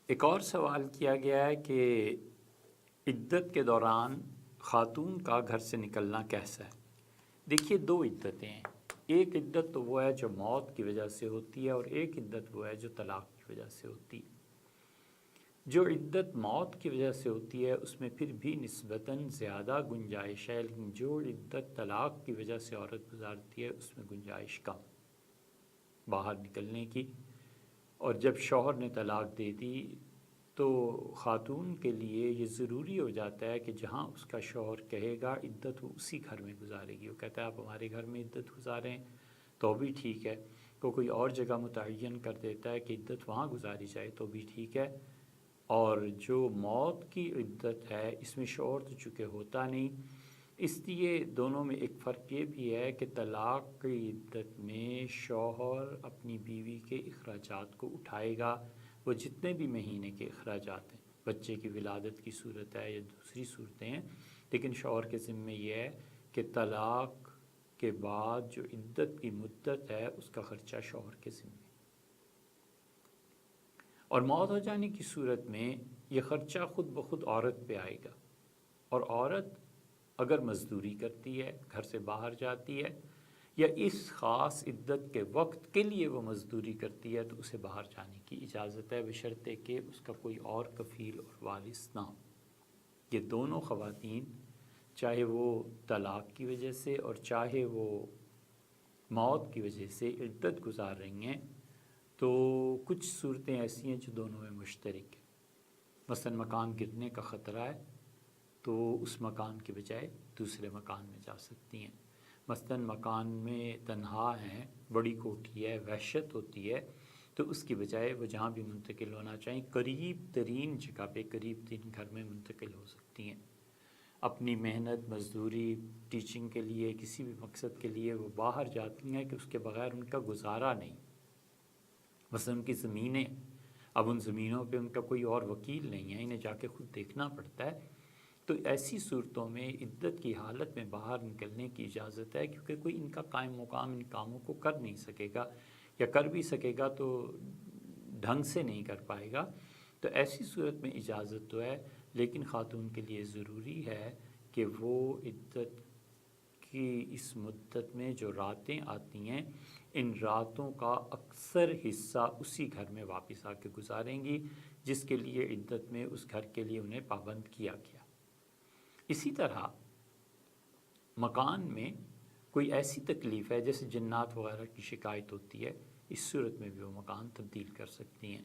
ایک اور سوال کیا گیا ہے کہ عدت کے دوران خاتون کا گھر سے نکلنا کیسا ہے؟ دیکھیے، دو عدتیں ہیں۔ ایک عدت تو وہ ہے جو موت کی وجہ سے ہوتی ہے، اور ایک عدت وہ ہے جو طلاق کی وجہ سے ہوتی ہے۔ جو عدت موت کی وجہ سے ہوتی ہے اس میں پھر بھی نسبتاً زیادہ گنجائش ہے، لیکن جو عدت طلاق کی وجہ سے عورت گزارتی ہے اس میں گنجائش کم باہر نکلنے کی۔ اور جب شوہر نے طلاق دے دی تو خاتون کے لیے یہ ضروری ہو جاتا ہے کہ جہاں اس کا شوہر کہے گا عدت وہ اسی گھر میں گزارے گی۔ وہ کہتا ہے آپ ہمارے گھر میں عدت گزاریں تو بھی ٹھیک ہے، تو کوئی اور جگہ متعین کر دیتا ہے کہ عدت وہاں گزاری جائے تو بھی ٹھیک ہے۔ اور جو موت کی عدت ہے اس میں شوہر تو چونکہ ہوتا نہیں، اس لیے دونوں میں ایک فرق یہ بھی ہے کہ طلاق کی عدت میں شوہر اپنی بیوی کے اخراجات کو اٹھائے گا، وہ جتنے بھی مہینے کے اخراجات ہیں، بچے کی ولادت کی صورت ہے یا دوسری صورتیں ہیں، لیکن شوہر کے ذمہ یہ ہے کہ طلاق کے بعد جو عدت کی مدت ہے اس کا خرچہ شوہر کے ذمہ ہے۔ اور موت ہو جانے کی صورت میں یہ خرچہ خود بخود عورت پہ آئے گا، اور عورت اگر مزدوری کرتی ہے، گھر سے باہر جاتی ہے، یا اس خاص عدت کے وقت کے لیے وہ مزدوری کرتی ہے تو اسے باہر جانے کی اجازت ہے، بشرطے کہ اس کا کوئی اور کفیل اور وارث نہ ہو۔ یہ دونوں خواتین چاہے وہ طلاق کی وجہ سے اور چاہے وہ موت کی وجہ سے عدت گزار رہی ہیں، تو کچھ صورتیں ایسی ہیں جو دونوں میں مشترک ہیں۔ مثلا مکان گرنے کا خطرہ ہے تو اس مکان کے بجائے دوسرے مکان میں جا سکتی ہیں۔ مثلا مکان میں تنہا ہیں، بڑی کوٹھی ہے، وحشت ہوتی ہے، تو اس کی بجائے وہ جہاں بھی منتقل ہونا چاہیں قریب ترین جگہ پہ قریب ترین گھر میں منتقل ہو سکتی ہیں۔ اپنی محنت مزدوری ٹیچنگ کے لیے کسی بھی مقصد کے لیے وہ باہر جاتی ہیں کہ اس کے بغیر ان کا گزارا نہیں۔ مثلا ان کی زمینیں، اب ان زمینوں پہ ان کا کوئی اور وکیل نہیں ہے، انہیں جا کے خود دیکھنا پڑتا ہے، تو ایسی صورتوں میں عدت کی حالت میں باہر نکلنے کی اجازت ہے، کیونکہ کوئی ان کا قائم مقام ان کاموں کو کر نہیں سکے گا، یا کر بھی سکے گا تو ڈھنگ سے نہیں کر پائے گا، تو ایسی صورت میں اجازت تو ہے، لیکن خاتون کے لیے ضروری ہے کہ وہ عدت کی اس مدت میں جو راتیں آتی ہیں ان راتوں کا اکثر حصہ اسی گھر میں واپس آ کے گزاریں گی جس کے لیے عدت میں اس گھر کے لیے انہیں پابند کیا گیا۔ اسی طرح مکان میں کوئی ایسی تکلیف ہے جیسے جنات وغیرہ کی شکایت ہوتی ہے، اس صورت میں بھی وہ مکان تبدیل کر سکتی ہیں۔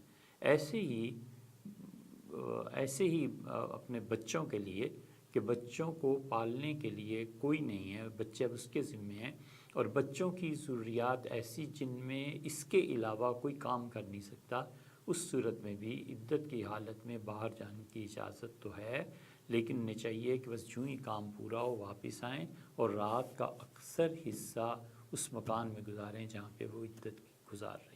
ایسے ہی اپنے بچوں کے لیے کہ بچوں کو پالنے کے لیے کوئی نہیں ہے، بچے اب اس کے ذمے ہیں، اور بچوں کی ضروریات ایسی جن میں اس کے علاوہ کوئی کام کر نہیں سکتا، اس صورت میں بھی عدت کی حالت میں باہر جانے کی اجازت تو ہے، لیکن انہیں چاہیے کہ بس جوں ہی کام پورا ہو واپس آئیں اور رات کا اکثر حصہ اس مکان میں گزاریں جہاں پہ وہ عدت گزار رہے ہیں۔